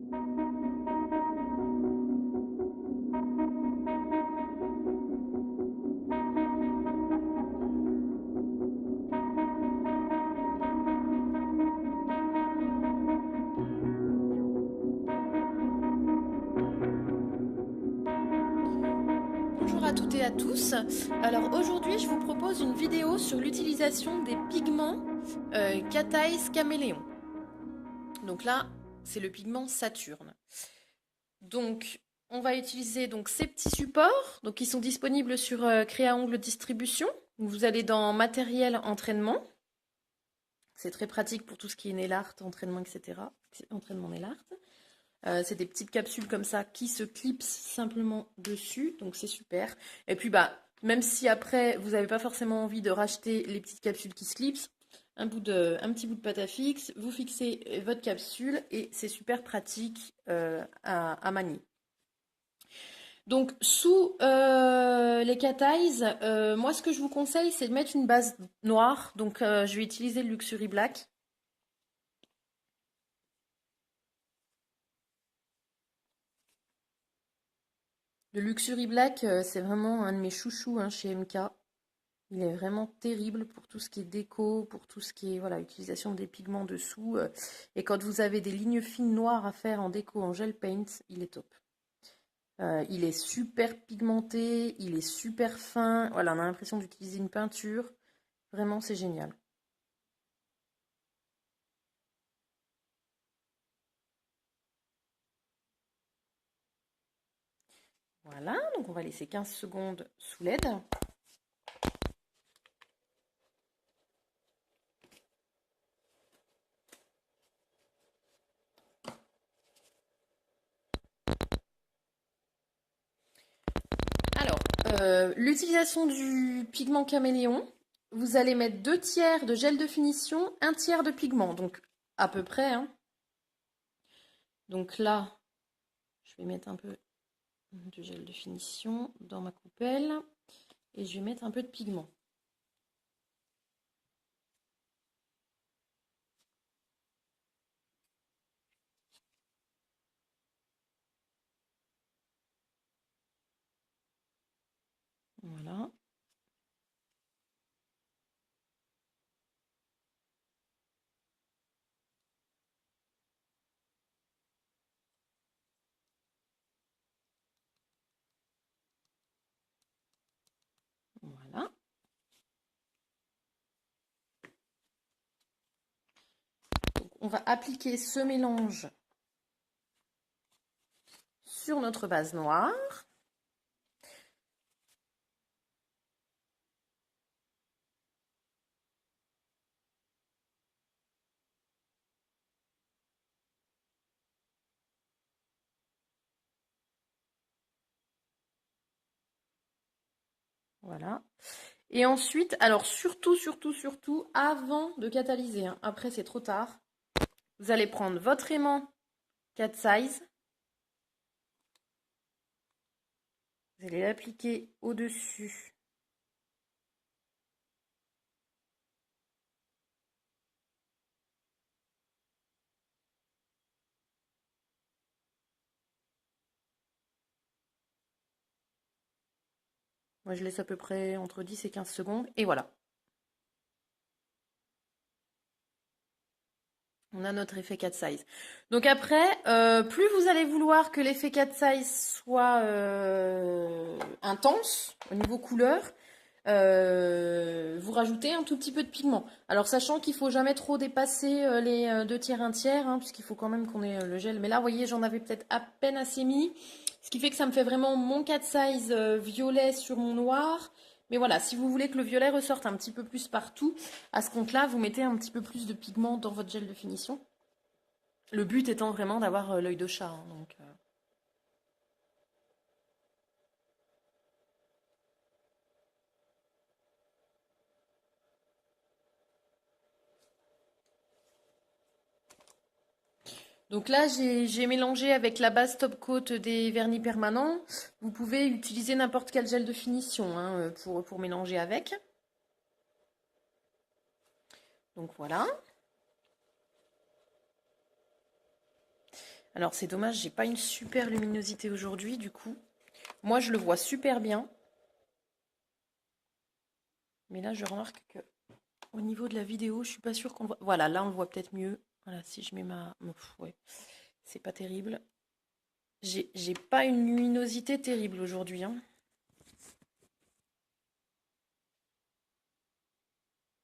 Bonjour à toutes et à tous. Alors aujourd'hui, je vous propose une vidéo sur l'utilisation des pigments Cat Eyes Caméléon. Donc là, c'est le pigment Saturne. Donc, on va utiliser donc ces petits supports, donc qui sont disponibles sur Créa-Ongles Distribution. Vous allez dans Matériel Entraînement. C'est très pratique pour tout ce qui est nail art, entraînement, etc. Entraînement nail art. C'est des petites capsules comme ça qui se clipsent simplement dessus, donc c'est super. Et puis même si après vous n'avez pas forcément envie de racheter les petites capsules qui se clipsent, un petit bout de pâte à fixe, vous fixez votre capsule et c'est super pratique à manier. Donc sous les Cat Eyes, moi ce que je vous conseille c'est de mettre une base noire. Donc je vais utiliser le Luxury Black. Le Luxury Black, c'est vraiment un de mes chouchous chez MK. Il est vraiment terrible pour tout ce qui est déco, pour tout ce qui est voilà, utilisation des pigments dessous. Et quand vous avez des lignes fines noires à faire en déco, en gel paint, il est top. Il est super pigmenté, il est super fin. Voilà, on a l'impression d'utiliser une peinture. Vraiment, c'est génial. Voilà, donc on va laisser 15 secondes sous LED. Alors, l'utilisation du pigment caméléon, vous allez mettre 2 tiers de gel de finition, 1 tiers de pigment, donc à peu près. Hein. Donc là, je vais mettre un peu de gel de finition dans ma coupelle et je vais mettre un peu de pigment. Voilà. Voilà. Donc, on va appliquer ce mélange sur notre base noire. Voilà. Et ensuite, alors surtout, avant de catalyser, hein, après c'est trop tard, vous allez prendre votre aimant Cat Size, vous allez l'appliquer au-dessus. Moi je laisse à peu près entre 10 et 15 secondes, et voilà. On a notre effet cat size. Donc après, plus vous allez vouloir que l'effet cat size soit intense au niveau couleur, vous rajoutez un tout petit peu de pigment. Alors sachant qu'il faut jamais trop dépasser les 2 tiers, 1 tiers, hein, puisqu'il faut quand même qu'on ait le gel. Mais là, vous voyez, j'en avais peut-être à peine assez mis. Ce qui fait que ça me fait vraiment mon cat size violet sur mon noir. Mais voilà, si vous voulez que le violet ressorte un petit peu plus partout, à ce compte-là, vous mettez un petit peu plus de pigment dans votre gel de finition. Le but étant vraiment d'avoir l'œil de chat. Hein, donc là, j'ai mélangé avec la base top coat des vernis permanents. Vous pouvez utiliser n'importe quel gel de finition hein, pour mélanger avec. Donc voilà. Alors c'est dommage, j'ai pas une super luminosité aujourd'hui du coup. Moi je le vois super bien. Mais là je remarque que au niveau de la vidéo, je suis pas sûre qu'on voit. Voilà, là on le voit peut-être mieux. Voilà, si je mets ma. Ouais, c'est pas terrible. J'ai pas une luminosité terrible aujourd'hui, hein.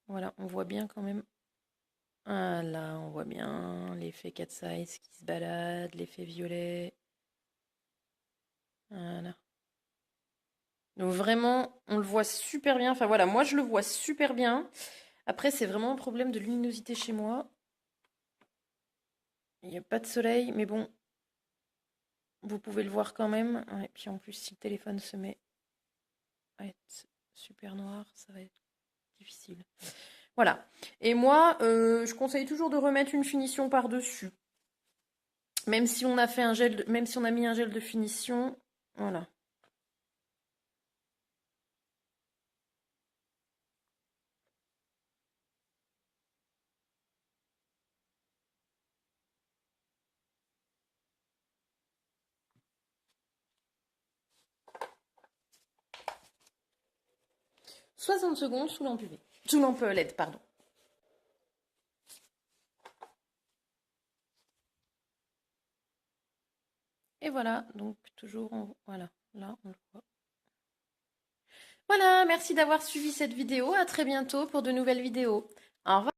Voilà, on voit bien quand même. Ah là, on voit bien l'effet cat size qui se balade, l'effet violet. Voilà. Donc vraiment, on le voit super bien. Enfin voilà, moi je le vois super bien. Après, c'est vraiment un problème de luminosité chez moi. Il n'y a pas de soleil, mais bon, vous pouvez le voir quand même. Et puis en plus, si le téléphone se met à être super noir, ça va être difficile. Voilà. Et moi, je conseille toujours de remettre une finition par-dessus. Même si on a fait un gel, même si on a mis un gel de finition, voilà. « 60 secondes sous lampe UV. Sous lampe LED, pardon. Et voilà, donc toujours, voilà, là on le voit. Voilà, merci d'avoir suivi cette vidéo. À très bientôt pour de nouvelles vidéos. Au revoir.